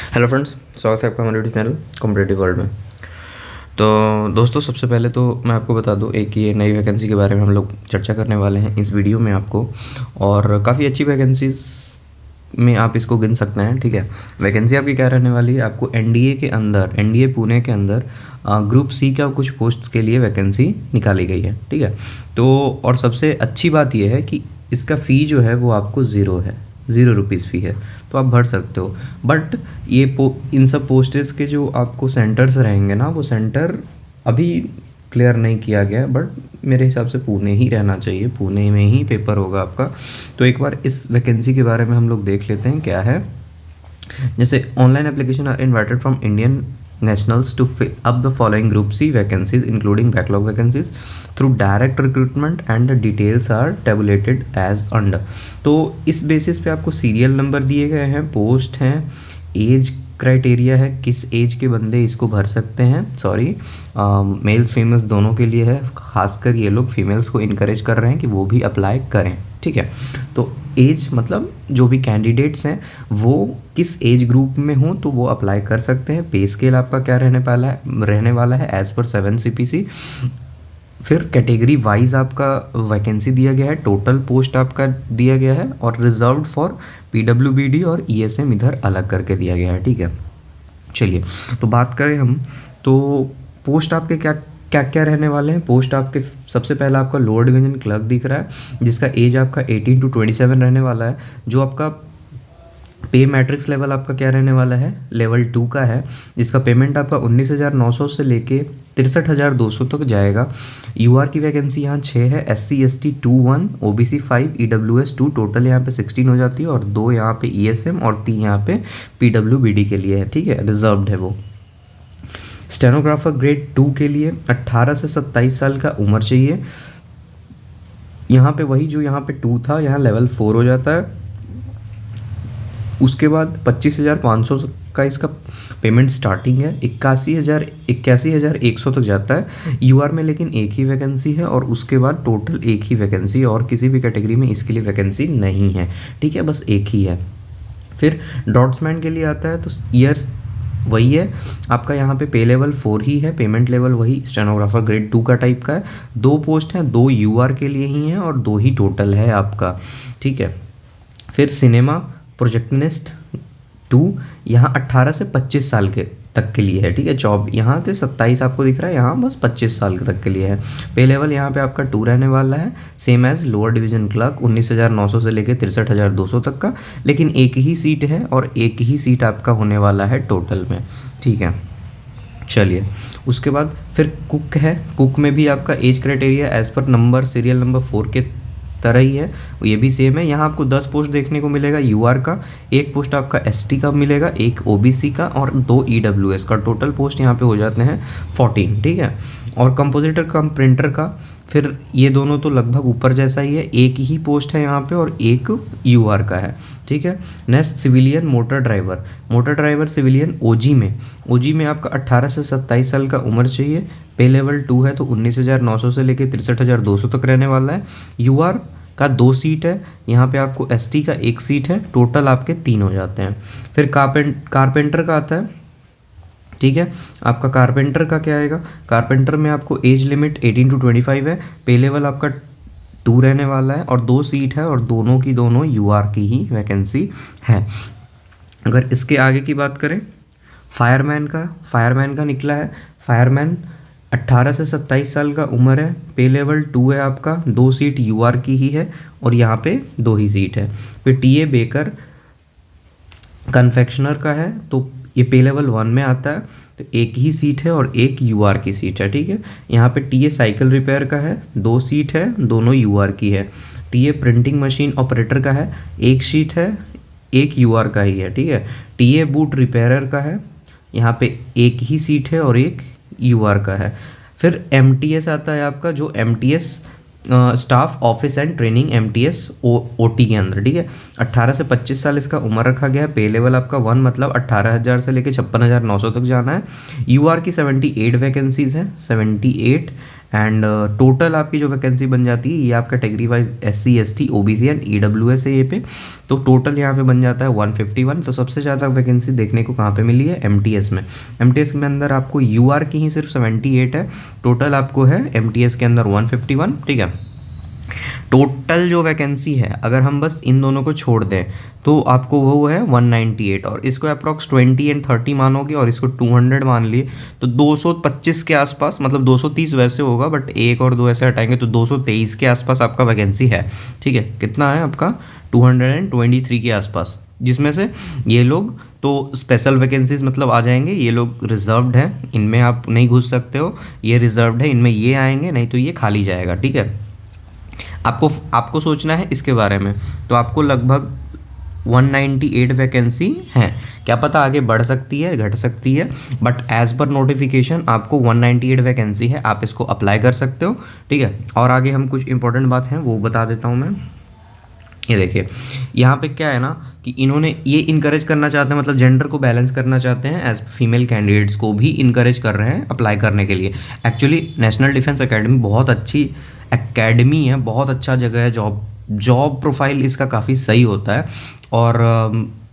Hello friends, स्वागत है आपका हमारे यूट्यूब चैनल कॉम्पिटिटिव वर्ल्ड में। तो दोस्तों, सबसे पहले तो मैं आपको बता दूं, एक ये नई वैकेंसी के बारे में हम लोग चर्चा करने वाले हैं इस वीडियो में आपको। और काफ़ी अच्छी वैकेंसीज में आप इसको गिन सकते हैं। ठीक है, वैकेंसी आपकी क्या रहने वाली है, आपको एनडीए के अंदर, एनडीए पुणे के अंदर ग्रुप सी का कुछ पोस्ट के लिए वैकेंसी निकाली गई है। ठीक है, तो और सबसे अच्छी बात यह है कि इसका फ़ी जो है वो आपको ज़ीरो है, ₹0 फ़ी है, तो आप भर सकते हो। बट ये इन सब पोस्टेज के जो आपको सेंटर्स रहेंगे ना, वो सेंटर अभी क्लियर नहीं किया गया, बट मेरे हिसाब से पुणे ही रहना चाहिए, पुणे में ही पेपर होगा आपका। तो एक बार इस वैकेंसी के बारे में हम लोग देख लेते हैं क्या है। जैसे online application are invited from Indian nationals to fill up the following group C vacancies including backlog vacancies through direct recruitment and the details are tabulated as under। तो इस बेसिस पे आपको सीरियल नंबर दिए गए हैं, post हैं, age criteria है, किस एज के बंदे इसको भर सकते हैं। सॉरी, मेल्स फीमेल्स दोनों के लिए है, खासकर ये लोग फीमेल्स को इनकरेज कर रहे हैं कि वो भी अप्लाई करें। ठीक है, तो एज मतलब जो भी कैंडिडेट्स हैं वो किस एज ग्रुप में हों तो वो अप्लाई कर सकते हैं। पे स्केल आपका क्या रहने वाला है एज पर 7 CPC। फिर कैटेगरी वाइज आपका वैकेंसी दिया गया है, टोटल पोस्ट आपका दिया गया है, और रिजर्व्ड फॉर PWBD और ESM इधर अलग करके दिया गया है। ठीक है, चलिए तो बात करें हम, तो पोस्ट आपके क्या क्या क्या रहने वाले हैं। पोस्ट आपके सबसे पहला आपका लोअर डिवीजन क्लर्क दिख रहा है, जिसका एज आपका 18 to 27 रहने वाला है। जो आपका पे मैट्रिक्स लेवल आपका क्या रहने वाला है, लेवल 2 का है, जिसका पेमेंट आपका 19,900 से लेके 63,200 तक जाएगा। UR की वैकेंसी यहाँ 6 है, SC ST 2 1, OBC 5, EWS 2, total यहाँ पे 16 हो जाती है, और 2 यहाँ पे ESM और 3 यहाँ पे PWBD के लिए है। ठीक है, रिजर्व्ड है वो। स्टेनोग्राफर ग्रेड 2 के लिए 18 से 27 साल का उम्र चाहिए। यहाँ पे वही जो यहाँ पे 2 था, यहाँ लेवल 4 हो जाता है। उसके बाद 25,500 का इसका पेमेंट स्टार्टिंग है, 81,100 तक जाता है UR में, लेकिन एक ही वैकेंसी है, और उसके बाद टोटल एक ही वैकेंसी, और किसी भी कैटेगरी में इसके लिए वैकेंसी नहीं है। ठीक है, बस एक ही है। फिर डॉट्समैन के लिए आता है, तो ईयर्स वही है आपका, यहाँ पे लेवल 4 ही है, पेमेंट लेवल वही स्टेनोग्राफर ग्रेड 2 का टाइप का है। 2 पोस्ट हैं, 2 UR के लिए ही हैं, और 2 ही टोटल है आपका। ठीक है, फिर सिनेमा प्रोजेक्टनिस्ट 2, यहाँ 18 से 25 साल के तक के लिए है। ठीक है, जॉब यहाँ से 27 आपको दिख रहा है, यहाँ बस 25 साल तक के लिए है। पे लेवल यहाँ पे आपका 2 रहने वाला है, same as lower division clerk, 19,900 से लेके 63,200 तक का, लेकिन एक ही सीट है, और एक ही सीट आपका होने वाला है टोटल में। ठीक है, चलिए उसके बाद फिर कुक है। कुक में भी आपका एज क्राइटेरिया एज पर नंबर सीरियल नंबर 4 के तरह ही है, ये भी सेम है। यहाँ आपको 10 पोस्ट देखने को मिलेगा UR का, 1 पोस्ट आपका ST का मिलेगा, 1 OBC का, और 2 EWS का। टोटल पोस्ट यहाँ पे हो जाते हैं 14। ठीक है, और कंपोजिटर कम प्रिंटर का, फिर ये दोनों तो लगभग ऊपर जैसा ही है, एक ही पोस्ट है यहाँ पे, और एक UR का है। ठीक है, next civilian motor driver, motor driver civilian OG में आपका 18 से 27 साल का उम्र चाहिए। पे लेवल 2 है, तो 19,900 से लेके 63,200 तक रहने वाला है। UR का 2 सीट है, यहाँ पे आपको ST का 1 सीट है, टोटल आपके 3 हो जाते हैं। फिर कारपेंटर का आता है। ठीक है, आपका कारपेंटर का क्या आएगा, कारपेंटर में आपको एज लिमिट 18 to 25 है, पे लेवल आपका 2 रहने वाला है, और 2 सीट है, और दोनों की दोनों UR की ही वैकेंसी है। अगर इसके आगे की बात करें, फायरमैन का निकला है। फायरमैन 18 से 27 साल का उम्र है, पे लेवल 2 है आपका, 2 सीट UR की ही है, और यहाँ पे 2 ही सीट है। फिर TA बेकर कन्फेक्शनर का है, तो ये पे लेवल 1 में आता है, तो एक ही सीट है, और एक UR की सीट है। ठीक है, यहाँ पे TA साइकिल रिपेयर का है, 2 सीट है, दोनों UR की है। TA प्रिंटिंग मशीन ऑपरेटर का है, 1 सीट है, एक UR का ही है। ठीक है, TA बूट रिपेयरर का है, यहाँ पे एक ही सीट है, और एक UR का है। फिर MTS आता है आपका, जो MTS staff office and training MTS OT के अंदर। ठीक है, 18 से 25 साल इसका उम्र रखा गया है। पे लेवल आपका 1 मतलब 18,000 से लेके 56,900 तक जाना है। UR की 78 वैकेंसीज हैं, 78। एंड टोटल आपकी जो वैकेंसी बन जाती है ये आप category wise SC ST OBC and EWS है ये पे, तो टोटल यहाँ पे बन जाता है 151। तो सबसे ज़्यादा वैकेंसी देखने को कहाँ पे मिली है, MTS में। MTS में अंदर आपको UR की ही सिर्फ 78 है, टोटल आपको है MTS के अंदर 151, ठीक है। टोटल जो वैकेंसी है अगर हम बस इन दोनों को छोड़ दें तो आपको वो है 198, और इसको अप्रॉक्स 20 एंड 30 मानोगे और इसको 200 मान लिए तो 225 के आसपास, मतलब 230 वैसे होगा बट एक और दो ऐसे हटाएंगे तो 223 के आसपास आपका वैकेंसी है, ठीक है। कितना है आपका 223 के आसपास, जिसमें से ये लोग तो स्पेशल वैकेंसीज मतलब आ जाएंगे, ये लोग रिजर्व्ड हैं, इनमें आप नहीं घुस सकते हो, ये रिजर्व्ड है, इनमें ये आएंगे, नहीं तो ये खाली जाएगा, ठीक है। आपको सोचना है इसके बारे में। तो आपको लगभग 198 वैकेंसी है, क्या पता आगे बढ़ सकती है घट सकती है, बट एज पर नोटिफिकेशन आपको 198 वैकेंसी है, आप इसको अप्लाई कर सकते हो, ठीक है। और आगे हम कुछ इंपॉर्टेंट बात हैं वो बता देता हूँ मैं। ये देखिए यहाँ पे क्या है ना कि इन्होंने ये इनकरेज करना चाहते हैं, मतलब जेंडर को बैलेंस करना चाहते हैं, एज फीमेल कैंडिडेट्स को भी इनकरेज कर रहे हैं अप्लाई करने के लिए। एक्चुअली नेशनल डिफेंस एकेडमी बहुत अच्छी एकेडमी है, बहुत अच्छा जगह है, जॉब प्रोफाइल इसका काफ़ी सही होता है और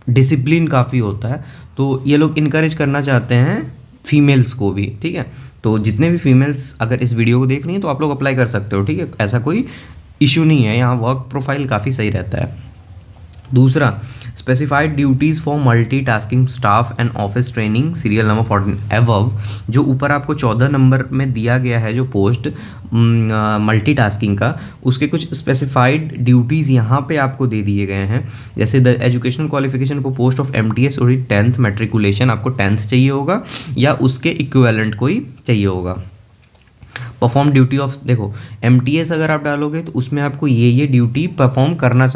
डिसिप्लिन काफ़ी होता है, तो ये लोग इनकरेज करना चाहते हैं फीमेल्स को भी, ठीक है। तो जितने भी फीमेल्स अगर इस वीडियो को देख रही हैं तो आप लोग अप्लाई कर सकते हो, ठीक है, ऐसा कोई इशू नहीं है, यहाँ वर्क प्रोफाइल काफ़ी सही रहता है। दूसरा, specified duties for multitasking staff and office training serial number 14 एवव, जो ऊपर आपको 14 नंबर में दिया गया है जो पोस्ट मल्टीटास्किंग का, उसके कुछ स्पेसिफाइड ड्यूटीज़ यहाँ पे आपको दे दिए गए हैं। जैसे the educational qualification for post of MTS और 10th मैट्रिकुलेशन, आपको 10th चाहिए होगा या उसके इक्विवेलेंट कोई चाहिए होगा। परफॉर्म ड्यूटी ऑफ, देखो MTS अगर आप डालोगे तो उसमें आपको ये ड्यूटी परफॉर्म करना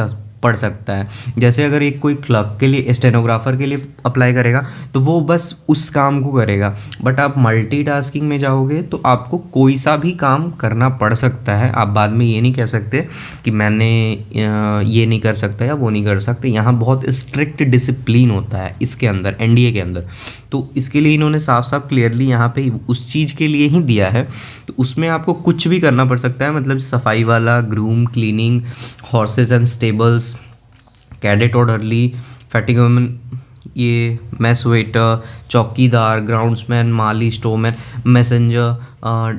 पड़ सकता है। जैसे अगर एक कोई क्लर्क के लिए, स्टेनोग्राफर के लिए अप्लाई करेगा तो वो बस उस काम को करेगा, बट आप मल्टीटास्किंग में जाओगे तो आपको कोई सा भी काम करना पड़ सकता है। आप बाद में ये नहीं कह सकते कि मैंने ये नहीं कर सकता या वो नहीं कर सकते। यहाँ बहुत स्ट्रिक्ट डिसिप्लिन होता है इसके अंदर, NDA के अंदर, तो इसके लिए इन्होंने साफ साफ क्लियरली यहाँ पे उस चीज़ के लिए ही दिया है। तो उसमें आपको कुछ भी करना पड़ सकता है, मतलब सफाई वाला, groom, cleaning, horses and stables, cadet orderly, fatigueman, ये मैस वेटर, चौकीदार, ग्राउंड्समैन, माली, storeman, messenger,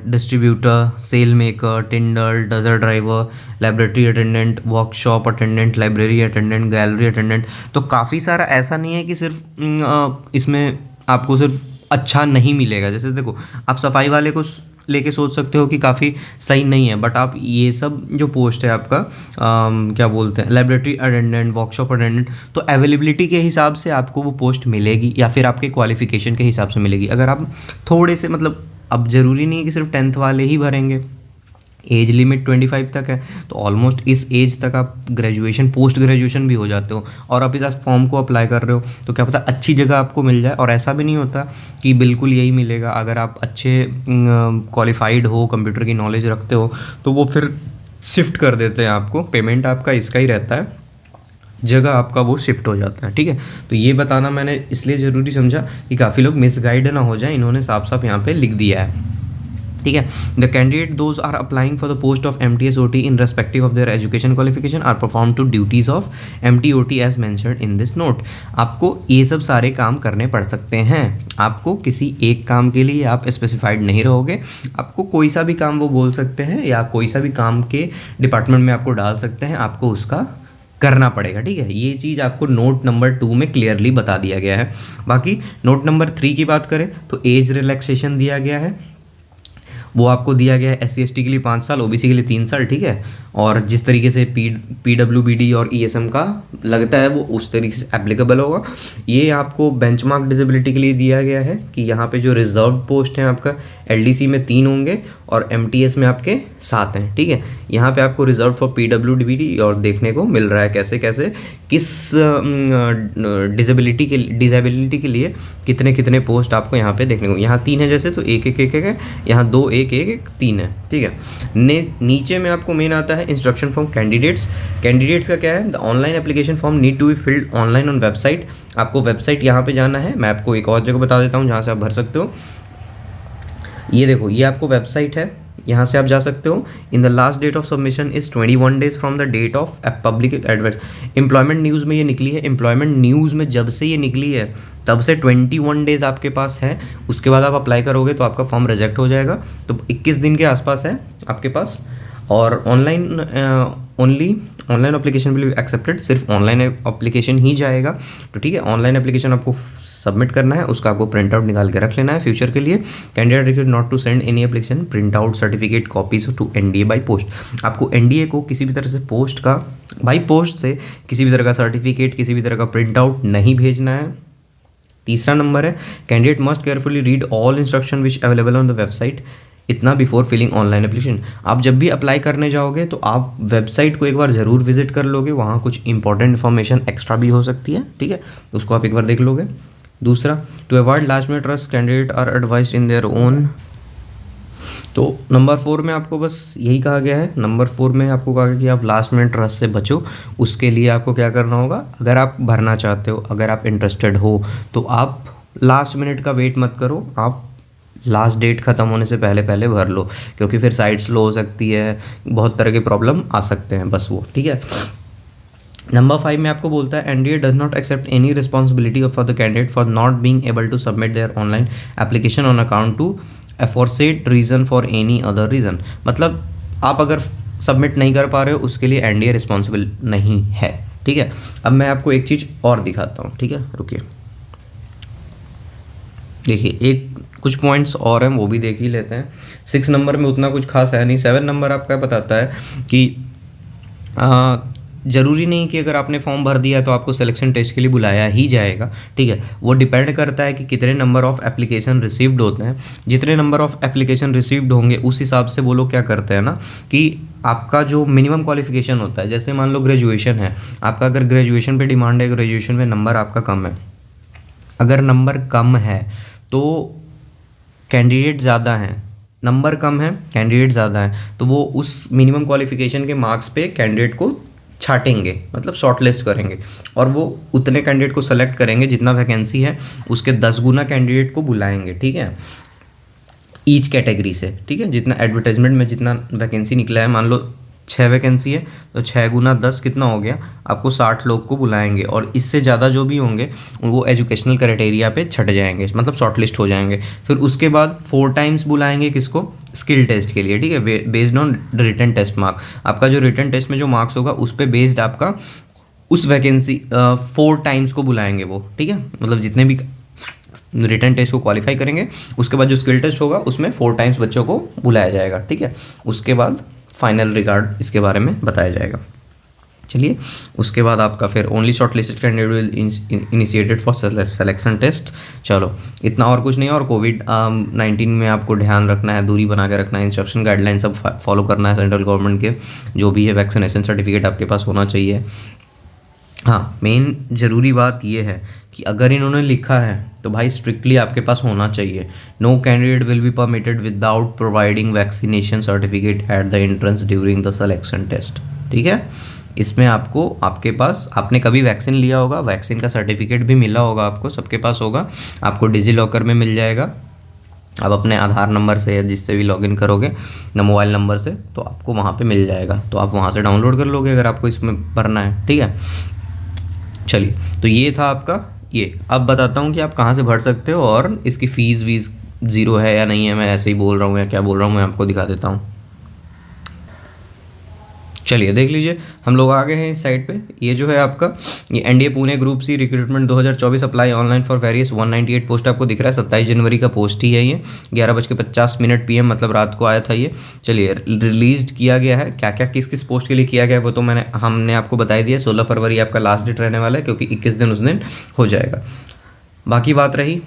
distributor, sail maker, tender, dozer driver, laboratory attendant, workshop attendant, library attendant, gallery attendant. तो काफ़ी सारा, ऐसा नहीं है कि सिर्फ इसमें आपको सिर्फ अच्छा नहीं मिलेगा। जैसे देखो आप सफाई वाले को लेके सोच सकते हो कि काफ़ी सही नहीं है, बट आप ये सब जो पोस्ट है आपका क्या बोलते हैं, लेबोरेटरी अटेंडेंट, वर्कशॉप अटेंडेंट, तो अवेलेबिलिटी के हिसाब से आपको वो पोस्ट मिलेगी या फिर आपके क्वालिफिकेशन के हिसाब से मिलेगी। अगर आप थोड़े से, मतलब अब ज़रूरी नहीं है कि सिर्फ 10th वाले ही भरेंगे, एज लिमिट 25 तक है, तो ऑलमोस्ट इस एज तक आप ग्रेजुएशन, पोस्ट ग्रेजुएशन भी हो जाते हो और आप इस फॉर्म को अप्लाई कर रहे हो, तो क्या पता अच्छी जगह आपको मिल जाए। और ऐसा भी नहीं होता कि बिल्कुल यही मिलेगा। अगर आप अच्छे क्वालिफाइड हो, कंप्यूटर की नॉलेज रखते हो, तो वो फिर शिफ्ट कर देते हैं आपको, पेमेंट आपका इसका ही रहता है, जगह आपका वो शिफ्ट हो जाता है, ठीक है। तो ये बताना मैंने इसलिए ज़रूरी समझा कि काफ़ी लोग मिसगाइड ना हो जाए, इन्होंने साफ साफ यहाँ पे लिख दिया है, ठीक है। The candidate those are applying for the post of MTS OT in respective of their education qualification are perform to duties of MT OT as mentioned in this note. आपको ये सब सारे काम करने पड़ सकते हैं, आपको किसी एक काम के लिए आप स्पेसिफाइड नहीं रहोगे, आपको कोई सा भी काम वो बोल सकते हैं या कोई सा भी काम के डिपार्टमेंट में आपको डाल सकते हैं, आपको उसका करना पड़ेगा, ठीक है। ये चीज़ आपको नोट नंबर 2 में क्लियरली बता दिया गया है। बाकी नोट नंबर 3 की बात करें तो एज रिलैक्सेशन दिया गया है, वो आपको दिया गया है SC ST के लिए 5 साल, OBC के लिए 3 साल, ठीक है। और जिस तरीके से PWBD और ESM का लगता है वो उस तरीके से एप्लीकेबल होगा। ये आपको बेंचमार्क डिसेबिलिटी के लिए दिया गया है कि यहाँ पे जो रिजर्व पोस्ट हैं आपका LDC में 3 होंगे और MTS में आपके 7 हैं, ठीक है। यहाँ पे आपको रिजर्व फॉर PWBD और देखने को मिल रहा है कैसे कैसे किस डिसेबिलिटी के लिए कितने कितने पोस्ट आपको यहाँ पे देखने को, यहाँ 3 है जैसे तो 1 1 1 1 है, यहाँ 2 1 1 1 3 है, ठीक है। नीचे में आपको मेन आता है इंस्ट्रक्शन फ्रॉम कैंडिडेट्स। कैंडिडेट्स का क्या है, the online application form need to be filled online on website. आपको वेबसाइट यहाँ पे जाना है, मैं आपको एक और जगह बता देता हूँ जहाँ से आप भर सकते हो। ये देखो, ये आपको वेबसाइट है, यहाँ से आप जा सकते हो। In the last date of submission is 21 days from the date of public advert. Employment news में ये निकली है, एम्प्लॉयमेंट न्यूज़ में जब से ये निकली है तब से 21 डेज़ आपके पास है। उसके बाद आप अप्लाई करोगे तो आपका फॉर्म रिजेक्ट हो जाएगा। तो 21 दिन के आसपास है आपके पास। और online only online application will be accepted, सिर्फ ऑनलाइन एप्लीकेशन ही जाएगा। तो ठीक है, ऑनलाइन एप्लीकेशन आपको सबमिट करना है, उसका आपको प्रिंट आउट निकाल के रख लेना है फ्यूचर के लिए। Candidate request not to send any application print out certificate copies to NDA by post. आपको एनडीए को किसी भी तरह से पोस्ट का बाई पोस्ट से किसी भी तरह का सर्टिफिकेट, किसी भी तरह का प्रिंट आउट नहीं भेजना है। तीसरा नंबर है candidate must carefully read all instruction which available on the website इतना बिफोर फिलिंग ऑनलाइन एप्लीकेशन। आप जब भी अप्लाई करने जाओगे तो आप वेबसाइट को एक बार ज़रूर विजिट कर लोगे, वहाँ कुछ इंपॉर्टेंट इन्फॉर्मेशन एक्स्ट्रा भी हो सकती है, ठीक है, उसको आप एक बार देख लोगे। दूसरा, to avoid last minute rush candidate are advised in their own. तो नंबर 4 में आपको बस यही कहा गया है। नंबर 4 में आपको कहा गया कि आप लास्ट मिनट रश से बचो। उसके लिए आपको क्या करना होगा, अगर आप भरना चाहते हो, अगर आप इंटरेस्टेड हो, तो आप लास्ट मिनट का वेट मत करो, आप लास्ट डेट ख़त्म होने से पहले पहले भर लो, क्योंकि फिर साइट स्लो हो सकती है, बहुत तरह के प्रॉब्लम आ सकते हैं, बस वो, ठीक है। नंबर 5 में आपको बोलता है NDA does not accept any responsibility for the candidate for not being able to submit their online application on account to aforesaid reason for any other reason. मतलब आप अगर सबमिट नहीं कर पा रहे हो उसके लिए एनडीए रिस्पॉन्सिबल नहीं है, ठीक है। अब मैं आपको एक चीज़ और दिखाता हूँ, ठीक है, रुकिए, देखिए एक कुछ पॉइंट्स और हैं वो भी देख ही लेते हैं। 6 नंबर में उतना कुछ खास है नहीं। 7 नंबर आपका बताता है कि ज़रूरी नहीं कि अगर आपने फॉर्म भर दिया तो आपको सिलेक्शन टेस्ट के लिए बुलाया ही जाएगा, ठीक है। वो डिपेंड करता है कि कितने नंबर ऑफ़ एप्लीकेशन रिसीव्ड होते हैं। जितने नंबर ऑफ़ एप्लीकेशन रिसीव्ड होंगे उस हिसाब से वो लोग क्या करते हैं ना कि आपका जो मिनिमम क्वालिफिकेशन होता है, जैसे मान लो ग्रेजुएशन है आपका, अगर ग्रेजुएशन पे डिमांड है, ग्रेजुएशन में नंबर आपका कम है, अगर नंबर कम है तो कैंडिडेट ज़्यादा हैं, नंबर कम है कैंडिडेट ज़्यादा हैं, तो वो उस मिनिमम क्वालिफिकेशन के मार्क्स पे कैंडिडेट को छाटेंगे, मतलब शॉर्ट लिस्ट करेंगे, और वो उतने कैंडिडेट को सेलेक्ट करेंगे जितना वैकेंसी है उसके 10 गुना कैंडिडेट को बुलाएंगे, ठीक है, ईच कैटेगरी से, ठीक है। जितना एडवर्टाइजमेंट में जितना वैकेंसी निकला है, मान लो 6 वैकेंसी है तो 6 गुना 10 कितना हो गया, आपको 60 लोग को बुलाएंगे, और इससे ज़्यादा जो भी होंगे वो एजुकेशनल क्राइटेरिया पे छट जाएंगे, मतलब शॉर्ट लिस्ट हो जाएंगे। फिर उसके बाद 4 टाइम्स बुलाएंगे किसको, स्किल टेस्ट के लिए, ठीक है, based on written test mark. आपका जो रिटन टेस्ट में जो मार्क्स होगा उस पर बेस्ड आपका उस वैकेंसी 4 टाइम्स को बुलाएंगे वो, ठीक है, मतलब जितने भी रिटन टेस्ट को क्वालिफाई करेंगे उसके बाद जो स्किल टेस्ट होगा उसमें 4 टाइम्स बच्चों को बुलाया जाएगा, ठीक है। उसके बाद फाइनल रिगार्ड इसके बारे में बताया जाएगा। चलिए, उसके बाद आपका फिर only short listed candidate will initiated for selection test. चलो, इतना और कुछ नहीं है। और कोविड-19 में आपको ध्यान रखना है, दूरी बना के रखना है, इंस्ट्रक्शन गाइडलाइन सब फॉलो करना है सेंट्रल गवर्नमेंट के, जो भी है वैक्सीनेशन सर्टिफिकेट आपके पास होना चाहिए। हाँ, मेन ज़रूरी बात ये है कि अगर इन्होंने लिखा है तो भाई स्ट्रिक्टली आपके पास होना चाहिए। No candidate will be permitted without providing vaccination certificate at the entrance during the selection test, ठीक है। इसमें आपको आपके पास आपने कभी वैक्सीन लिया होगा, वैक्सीन का सर्टिफिकेट भी मिला होगा, आपको सबके पास होगा, आपको डिजी लॉकर में मिल जाएगा। आप अपने आधार नंबर से या जिससे भी लॉगिन करोगे ना मोबाइल नंबर से, तो आपको वहाँ पे मिल जाएगा, तो आप वहाँ से डाउनलोड कर लोगे अगर आपको इसमें भरना है, ठीक है। चलिए, तो ये था आपका ये। अब बताता हूँ कि आप कहाँ से भर सकते हो और इसकी फ़ीस वीस ज़ीरो है या नहीं है, मैं ऐसे ही बोल रहा हूँ या क्या बोल रहा हूँ, मैं आपको दिखा देता हूँ। चलिए देख लीजिए, हम लोग आ गए हैं इस साइट पे। ये जो है आपका ये NDA Pune group C recruitment 2024 apply online for various 198 post आपको दिख रहा है। 27 जनवरी का पोस्ट ही है ये, 11:50 PM, मतलब रात को आया था ये। चलिए, रिलीज किया गया है, क्या क्या किस किस पोस्ट के लिए किया गया है वो तो हमने आपको बता दिया। 16 फरवरी आपका लास्ट डेट रहने वाला है, क्योंकि 21 दिन उस दिन हो जाएगा। बाकी बात रही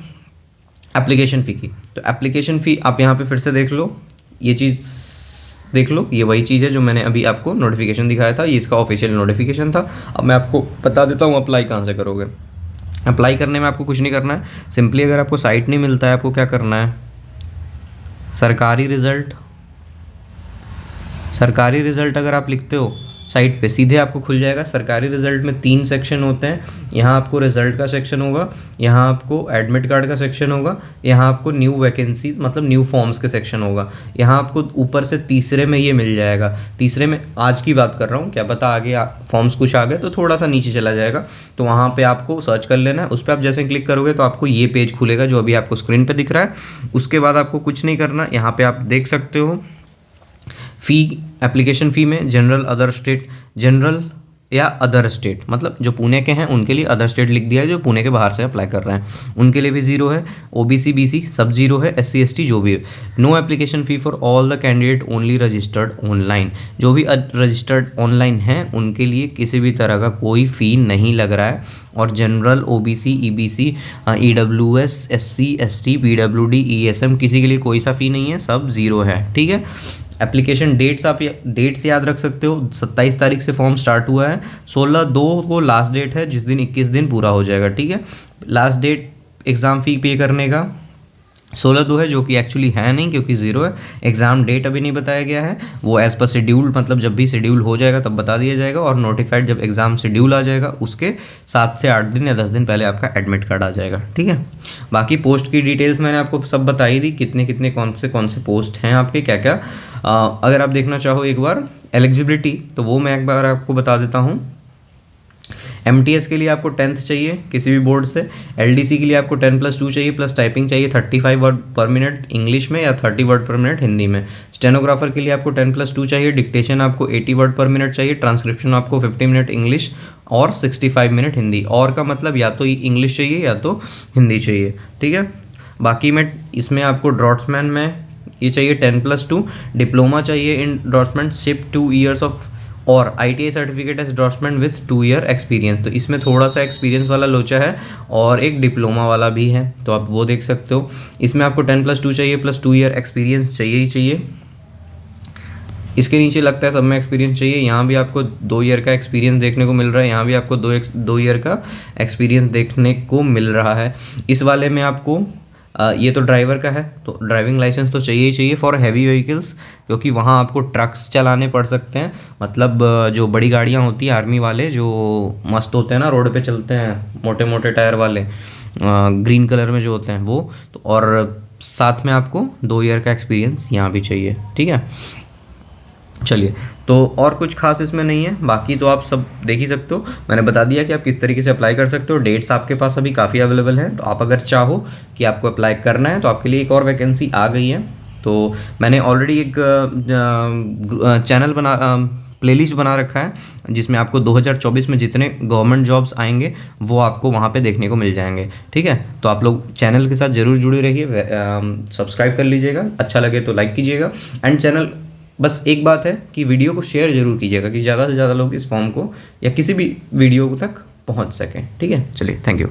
एप्लीकेशन फ़ी की, तो एप्लीकेशन फ़ी आप यहाँ पर फिर से देख लो, ये चीज़ देख लो, ये वही चीज़ है जो मैंने अभी आपको नोटिफिकेशन दिखाया था, ये इसका ऑफिशियल नोटिफिकेशन था। अब मैं आपको बता देता हूँ अप्लाई कहाँ से करोगे। अप्लाई करने में आपको कुछ नहीं करना है, सिंपली अगर आपको साइट नहीं मिलता है आपको क्या करना है, सरकारी रिज़ल्ट अगर आप लिखते हो साइट पे सीधे आपको खुल जाएगा। सरकारी रिजल्ट में 3 सेक्शन होते हैं। यहाँ आपको रिजल्ट का सेक्शन होगा, यहाँ आपको एडमिट कार्ड का सेक्शन होगा, यहाँ आपको न्यू वैकेंसीज मतलब न्यू फॉर्म्स के सेक्शन होगा। यहाँ आपको ऊपर से तीसरे में ये मिल जाएगा। तीसरे में आज की बात कर रहा हूँ, क्या पता आगे फॉर्म्स कुछ आ गए तो थोड़ा सा नीचे चला जाएगा, तो वहाँ पे आपको सर्च कर लेना है। उस पर आप जैसे क्लिक करोगे तो आपको ये पेज खुलेगा जो अभी आपको स्क्रीन पे दिख रहा है। उसके बाद आपको कुछ नहीं करना, यहाँ पे आप देख सकते हो फ़ी, एप्लीकेशन फ़ी में जनरल, अदर स्टेट, जनरल या अदर स्टेट मतलब जो पुणे के हैं उनके लिए अदर स्टेट लिख दिया है, जो पुणे के बाहर से अप्लाई कर रहे हैं उनके लिए भी ज़ीरो है। ओबीसी बीसी सब ज़ीरो है, एससी एसटी जो भी है। No application fee for all the candidate only registered online, जो भी रजिस्टर्ड ऑनलाइन हैं उनके लिए किसी भी तरह का कोई फ़ी नहीं लग रहा है। और general, OBC, EBC, EWS, SC ST, PWD, ESM किसी के लिए कोई सा फ़ी नहीं है, सब ज़ीरो है। ठीक है। एप्लीकेशन डेट्स आप डेट्स याद रख सकते हो। 27 तारीख से फॉर्म स्टार्ट हुआ है, 16/2 को लास्ट डेट है, जिस दिन 21 दिन पूरा हो जाएगा। ठीक है। लास्ट डेट एग्ज़ाम फ़ी पे करने का 16/2 है, जो कि एक्चुअली है नहीं क्योंकि ज़ीरो है। एग्ज़ाम डेट अभी नहीं बताया गया है, वो एज़ पर शेड्यूल मतलब जब भी शेड्यूल हो जाएगा तब बता दिया जाएगा। और नोटिफाइड जब एग्ज़ाम शेड्यूल आ जाएगा उसके 7 से 8 दिन या 10 दिन पहले आपका एडमिट कार्ड आ जाएगा। ठीक है। बाकी पोस्ट की डिटेल्स मैंने आपको सब बताई दी, कितने कितने कौन से पोस्ट हैं आपके, क्या क्या। अगर आप देखना चाहो एक बार एलिजिबिलिटी तो वो मैं एक बार आपको बता देता हूँ। एमटीएस के लिए आपको 10th चाहिए किसी भी बोर्ड से। एलडीसी के लिए आपको 10+2 चाहिए, प्लस टाइपिंग चाहिए 35 वर्ड पर मिनट इंग्लिश में या 30 वर्ड पर मिनट हिंदी में। स्टेनोग्राफर के लिए आपको 10+2 चाहिए। डिक्टेशन आपको 80 वर्ड पर मिनट चाहिए। ट्रांसक्रिप्शन आपको 50 मिनट इंग्लिश और 65 मिनट हिंदी। और का मतलब या तो इंग्लिश चाहिए या तो हिंदी चाहिए। ठीक है। बाकी मैं इसमें आपको ड्रॉट्समैन में ये चाहिए 10+2, डिप्लोमा चाहिए इन ड्रॉट्समैनशिप 2 years ऑफ, और ITI certificate as draughtsman with 2 year experience. तो इसमें थोड़ा सा एक्सपीरियंस वाला लोचा है और एक डिप्लोमा वाला भी है, तो आप वो देख सकते हो। इसमें आपको 10+2 चाहिए प्लस 2 year एक्सपीरियंस चाहिए ही चाहिए। इसके नीचे लगता है सब में एक्सपीरियंस चाहिए। यहाँ भी आपको 2 year का एक्सपीरियंस देखने को मिल रहा है, यहाँ भी आपको 2 year का एक्सपीरियंस देखने को मिल रहा है। इस वाले में आपको ये तो ड्राइवर का है, तो ड्राइविंग लाइसेंस तो चाहिए ही चाहिए फॉर हैवी व्हीकल्स, क्योंकि वहाँ आपको ट्रक्स चलाने पड़ सकते हैं। मतलब जो बड़ी गाड़ियाँ होती हैं, आर्मी वाले जो मस्त होते हैं ना, रोड पे चलते हैं, मोटे मोटे टायर वाले, ग्रीन कलर में जो होते हैं वो। तो और साथ में आपको 2 year का एक्सपीरियंस यहाँ भी चाहिए। ठीक है। चलिए, तो और कुछ खास इसमें नहीं है, बाकी तो आप सब देख ही सकते हो। मैंने बता दिया कि आप किस तरीके से अप्लाई कर सकते हो। डेट्स आपके पास अभी काफ़ी अवेलेबल हैं, तो आप अगर चाहो कि आपको अप्लाई करना है तो आपके लिए एक और वैकेंसी आ गई है। तो मैंने ऑलरेडी एक चैनल प्लेलिस्ट बना रखा है, जिसमें आपको 2024 में जितने गवर्नमेंट जॉब्स आएंगे वो आपको वहाँ पे देखने को मिल जाएंगे। ठीक है। तो आप लोग चैनल के साथ ज़रूर जुड़े रहिए, सब्सक्राइब कर लीजिएगा, अच्छा लगे तो लाइक कीजिएगा। एंड चैनल, बस एक बात है कि वीडियो को शेयर ज़रूर कीजिएगा कि ज़्यादा से ज़्यादा लोग इस फॉर्म को या किसी भी वीडियो तक पहुंच सकें। ठीक है। चलिए, थैंक यू।